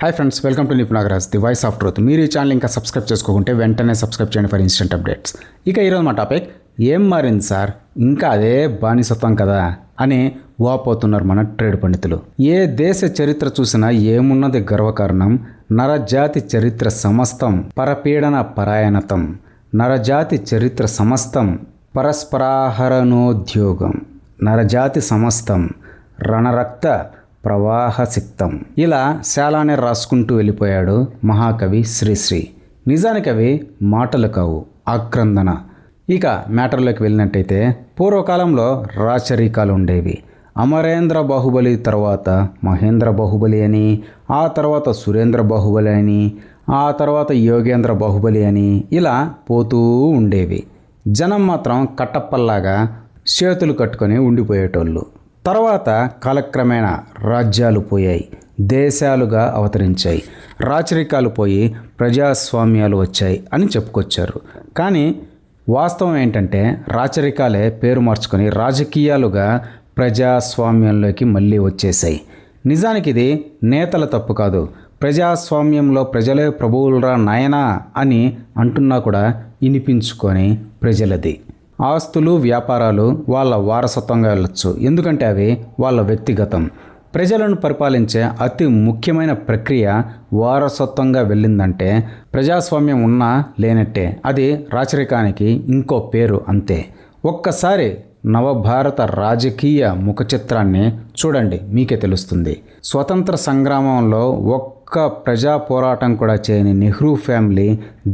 Hi friends, welcome to Nipunagaraj the voice of truth. మీరు ఈ channel ఇంకా సబ్స్క్రైబ్ చేసుకోకుంటే వెంటనే సబ్స్క్రైబ్ చేయండి ఫర్ ఇన్స్టెంట్ అప్డేట్స్. ఇక ఈరోజు మా టాపిక్, ఏం మారింది సార్, ఇంకా అదే బానిసత్వం కదా అని వాపోతున్నారు మన ట్రేడ్ పండితులు. ఏ దేశ చరిత్ర చూసినా ఏమున్నది గర్వకారణం, నరజాతి చరిత్ర సమస్తం పరపీడన పరాయణతం, నరజాతి చరిత్ర సమస్తం పరస్పరాహరణోద్యోగం, నరజాతి సమస్తం రణరక్త ప్రవాహసిక్తం. ఇలా శాలానే రాసుకుంటూ వెళ్ళిపోయాడు మహాకవి శ్రీశ్రీ. నిజానికి అవి మాటలు కావు, ఆక్రందన. ఇక మ్యాటర్లోకి వెళ్ళినట్టయితే, పూర్వకాలంలో రాచరికాలు ఉండేవి. అమరేంద్ర బాహుబలి తర్వాత మహేంద్ర బాహుబలి అని, ఆ తర్వాత సురేంద్ర బాహుబలి అని, ఆ తర్వాత యోగేంద్ర బాహుబలి అని ఇలా పోతూ ఉండేవి. జనం మాత్రం కట్టప్పల్లాగా చేతులు కట్టుకొని ఉండిపోయేటోళ్ళు. తర్వాత కాలక్రమేణా రాజ్యాలు పోయాయి, దేశాలుగా అవతరించాయి, రాచరికాలు పోయి ప్రజాస్వామ్యాలు వచ్చాయి అని చెప్పుకొచ్చారు. కానీ వాస్తవం ఏంటంటే, రాచరికాలే పేరు మార్చుకొని రాజకీయాలుగా ప్రజాస్వామ్యంలోకి మళ్ళీ వచ్చేసాయి. నిజానికి ఇది నేతల తప్పు కాదు. ప్రజాస్వామ్యంలో ప్రజలే ప్రభువులరా నాయనా అని అంటున్నా కూడా వినిపించుకొని ప్రజలది. ఆస్తులు, వ్యాపారాలు వాళ్ళ వారసత్వంగా వెళ్ళొచ్చు, ఎందుకంటే అవి వాళ్ళ వ్యక్తిగతం. ప్రజలను పరిపాలించే అతి ముఖ్యమైన ప్రక్రియ వారసత్వంగా వెళ్ళిందంటే ప్రజాస్వామ్యం ఉన్నా లేనట్టే. అది రాచరికానికి ఇంకో పేరు అంతే. ఒక్కసారి నవభారత రాజకీయ ముఖ చిత్రాన్ని చూడండి, మీకే తెలుస్తుంది. స్వతంత్ర సంగ్రామంలో ఒక్క ప్రజా పోరాటం కూడా చేయని నెహ్రూ ఫ్యామిలీ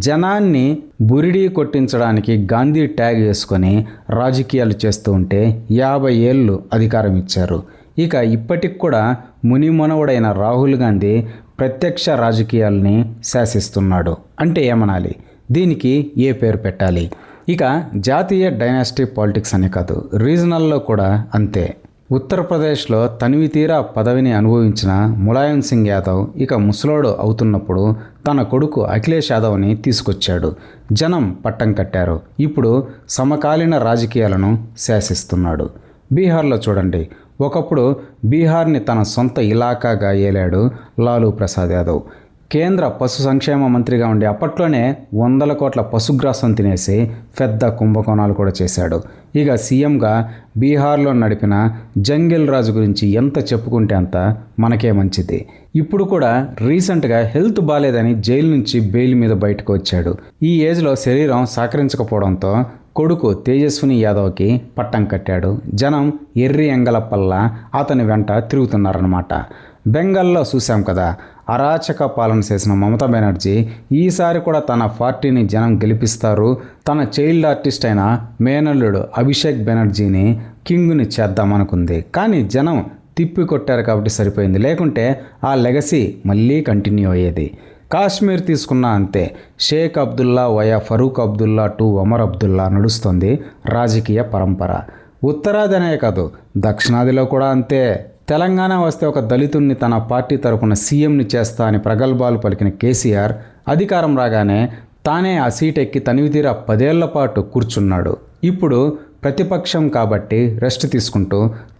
జనాన్ని బురిడీ కొట్టించడానికి గాంధీ ట్యాగ్ వేసుకొని రాజకీయాలు చేస్తూ ఉంటే 50 ఏళ్ళు అధికారం ఇచ్చారు. ఇక ఇప్పటికి కూడా మునిమనవుడైన రాహుల్ గాంధీ ప్రత్యక్ష రాజకీయాల్ని శాసిస్తున్నాడు. అంటే ఏమనాలి, దీనికి ఏ పేరు పెట్టాలి? ఇక జాతీయ డైనాస్టీ పాలిటిక్స్ అనే కాదు, రీజనల్లో కూడా అంతే. ఉత్తరప్రదేశ్లో తనివి తీరా పదవిని అనుభవించిన ములాయం సింగ్ యాదవ్ ఇక ముసలోడు అవుతున్నప్పుడు తన కొడుకు అఖిలేష్ యాదవ్ని తీసుకొచ్చాడు. జనం పట్టం కట్టారు. ఇప్పుడు సమకాలీన రాజకీయాలను శాసిస్తున్నాడు. బీహార్లో చూడండి, ఒకప్పుడు బీహార్ని తన సొంత ఇలాకాగా ఏలాడు లాలూ ప్రసాద్ యాదవ్. కేంద్ర పశు సంక్షేమ మంత్రిగా ఉండి అప్పట్లోనే 100 కోట్ల పశుగ్రాసం తినేసి పెద్ద కుంభకోణాలు కూడా చేశాడు. ఇక సీఎంగా బీహార్లో నడిపిన జంగిల్ రాజు గురించి ఎంత చెప్పుకుంటే అంత మనకే మంచిది. ఇప్పుడు కూడా రీసెంట్గా హెల్త్ బాగాలేదని జైలు నుంచి బెయిల్ మీద బయటకు వచ్చాడు. ఈ ఏజ్లో శరీరం సహకరించకపోవడంతో కొడుకు తేజస్విని యాదవ్కి పట్టం కట్టాడు. జనం ఎర్రి ఎంగలపల్లా అతని వెంట తిరుగుతున్నారన్నమాట. బెంగాల్లో చూసాం కదా, అరాచక పాలన చేసిన మమతా బెనర్జీ ఈసారి కూడా తన పార్టీని జనం గెలిపిస్తారు, తన చైల్డ్ ఆర్టిస్ట్ అయిన మేనల్లుడు అభిషేక్ బెనర్జీని కింగ్ని చేద్దామనుకుంది. కానీ జనం తిప్పి కొట్టారు కాబట్టి సరిపోయింది, లేకుంటే ఆ లెగసీ మళ్ళీ కంటిన్యూ అయ్యేది. కాశ్మీర్ తీసుకున్నా అంతే. షేక్ అబ్దుల్లా వయా ఫరూక్ అబ్దుల్లా టు ఒమర్ అబ్దుల్లా నడుస్తుంది రాజకీయ పరంపర. ఉత్తరాది అనే కాదు, దక్షిణాదిలో కూడా అంతే. తెలంగాణ వస్తే ఒక దళితుణ్ణి తన పార్టీ తరపున సీఎంని చేస్తా అని ప్రగల్భాలు పలికిన కేసీఆర్ అధికారం రాగానే తానే ఆ సీట్ ఎక్కి తనివితీరా 10 ఏళ్ల పాటు కూర్చున్నాడు. ఇప్పుడు ప్రతిపక్షం కాబట్టి రెస్ట్ తీసుకుంటూ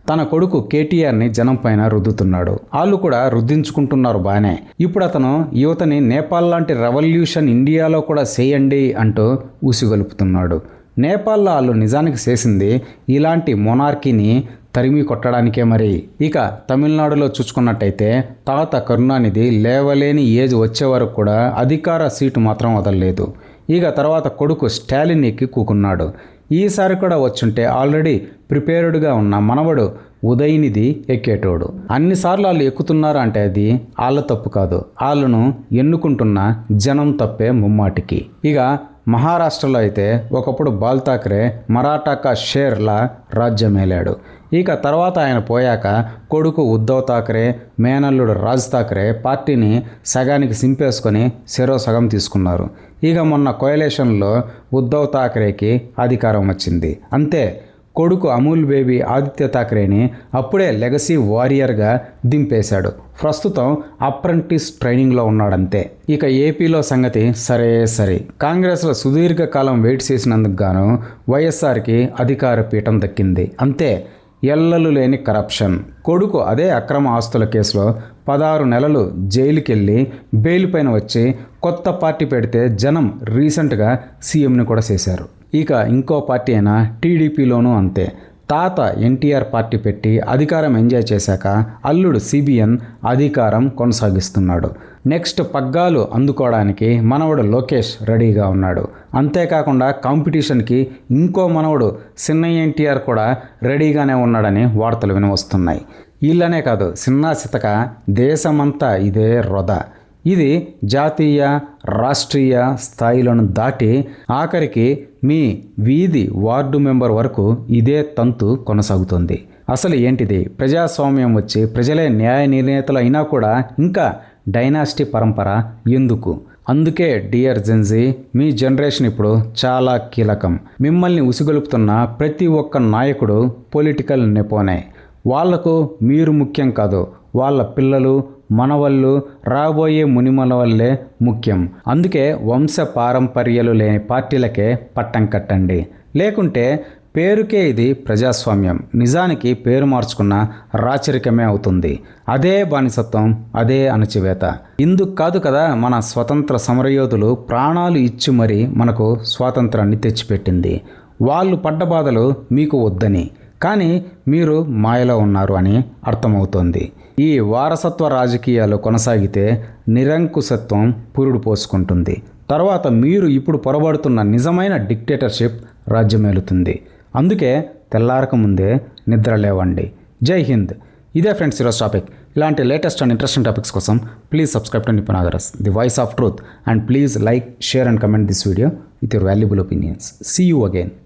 తన కొడుకు కేటీఆర్ని జనం పైన రుద్దుతున్నాడు. వాళ్ళు కూడా రుద్దించుకుంటున్నారు బాగానే. ఇప్పుడు అతను యువతని నేపాల్ లాంటి రెవల్యూషన్ ఇండియాలో కూడా చేయండి అంటూ ఊసిగొలుపుతున్నాడు. నేపాల్లో వాళ్ళు నిజానికి చేసింది ఇలాంటి మొనార్కీని తరిమి కొట్టడానికే. మరి ఇక తమిళనాడులో చూసుకున్నట్టయితే తాత కరుణానిధి లేవలేని ఏజ్ వచ్చే వరకు కూడా అధికార సీటు మాత్రం వదలలేదు. ఇక తర్వాత కొడుకు స్టాలిన్ ఎక్కి కూకున్నాడు. ఈసారి కూడా వచ్చుంటే ఆల్రెడీ ప్రిపేర్డ్గా ఉన్న మనవడు ఉదయనిధి ఎక్కేటోడు. అన్నిసార్లు వాళ్ళు ఎక్కుతున్నారు అంటే అది వాళ్ళ తప్పు కాదు, వాళ్ళను ఎన్నుకుంటున్న జనం తప్పే ముమ్మాటికి. ఇక మహారాష్ట్రలో అయితే ఒకప్పుడు బాల్ ఠాక్రే మరాఠా షేర్లా రాజ్యమేలాడు. ఇక తర్వాత ఆయన పోయాక కొడుకు ఉద్ధవ్ ఠాక్రే, మేనల్లుడు రాజ్ ఠాక్రే పార్టీని సగానికి సింపేసుకొని సగం తీసుకున్నారు. ఇక మొన్న కోయలేషన్లో ఉద్ధవ్ ఠాక్రేకి అధికారం వచ్చింది. అంతే, కొడుకు అమూల్ బేబీ ఆదిత్య ఠాక్రేని అప్పుడే లెగసీ వారియర్గా దింపేశాడు. ప్రస్తుతం అప్రెంటిస్ ట్రైనింగ్లో ఉన్నాడంతే. ఇక ఏపీలో సంగతి సరే. కాంగ్రెస్లో సుదీర్ఘకాలం వెయిట్ చేసినందుకు గాను వైఎస్ఆర్కి అధికార పీఠం దక్కింది. అంతే, ఎల్లలు లేని కరప్షన్. కొడుకు అదే అక్రమ ఆస్తుల కేసులో 16 నెలలు జైలుకెళ్ళి బెయిల్ పైన వచ్చి కొత్త పార్టీ పెడితే జనం రీసెంట్గా సీఎంని కూడా చేశారు. ఇక ఇంకో పార్టీ అయిన టీడీపీలోనూ అంతే. తాత ఎన్టీఆర్ పార్టీ పెట్టి అధికారం ఎంజాయ్ చేశాక అల్లుడు సిబిఎన్ అధికారం కొనసాగిస్తున్నాడు. నెక్స్ట్ పగ్గాలు అందుకోవడానికి మనవడు లోకేష్ రెడీగా ఉన్నాడు. అంతేకాకుండా కాంపిటీషన్కి ఇంకో మనవడు చిన్న ఎన్టీఆర్ కూడా రెడీగానే ఉన్నాడని వార్తలు వినవస్తున్నాయి. వీళ్ళనే కాదు, చిన్నా చితక దేశమంతా ఇదే రొద. ఇది జాతీయ రాష్ట్రీయ స్థాయిలను దాటి ఆఖరికి మీ వీధి వార్డు మెంబర్ వరకు ఇదే తంతు కొనసాగుతుంది. అసలు ఏంటిది? ప్రజాస్వామ్యం వచ్చి ప్రజలే న్యాయ నిర్ణేతలు అయినా కూడా ఇంకా డైనాసిటీ పరంపర ఎందుకు? అందుకే డియర్ జెన్జీ, మీ జనరేషన్ ఇప్పుడు చాలా కీలకం. మిమ్మల్ని ఉసిగొలుపుతున్న ప్రతి ఒక్క నాయకుడు పొలిటికల్ నెపోనే. వాళ్లకు మీరు ముఖ్యం కాదు, వాళ్ళ పిల్లలు మనవళ్ళు రాబోయే మునిమల వల్లే ముఖ్యం. అందుకే వంశ పారంపర్యాలు లేని పార్టీలకే పట్టం కట్టండి. లేకుంటే పేరుకే ఇది ప్రజాస్వామ్యం, నిజానికి పేరు మార్చుకున్న రాచరికమే అవుతుంది. అదే బానిసత్వం, అదే అణచివేత. ఇందుకు కాదు కదా మన స్వతంత్ర సమరయోధులు ప్రాణాలు ఇచ్చి మరీ మనకు స్వాతంత్రాన్ని తెచ్చిపెట్టింది. వాళ్ళు పడ్డ బాధలు మీకు వద్దని, కానీ మీరు మాయలో ఉన్నారు అని అర్థమవుతోంది. ఈ వారసత్వ రాజకీయాలు కొనసాగితే నిరంకుశత్వం పురుడు పోసుకుంటుంది. తర్వాత మీరు ఇప్పుడు పొరబడుతున్న నిజమైన డిక్టేటర్షిప్ రాజ్యమేలుతుంది. అందుకే తెల్లారక ముందే నిద్ర లేవండి. జై హింద్. ఇదే ఫ్రెండ్స్ ఈరోజు టాపిక్. ఇలాంటి లేటెస్ట్ అండ్ ఇంట్రెస్టింగ్ టాపిక్స్ కోసం please subscribe to Nipun Nagaras, the voice of truth, and please like, share and comment this video with your valuable opinions. See you again.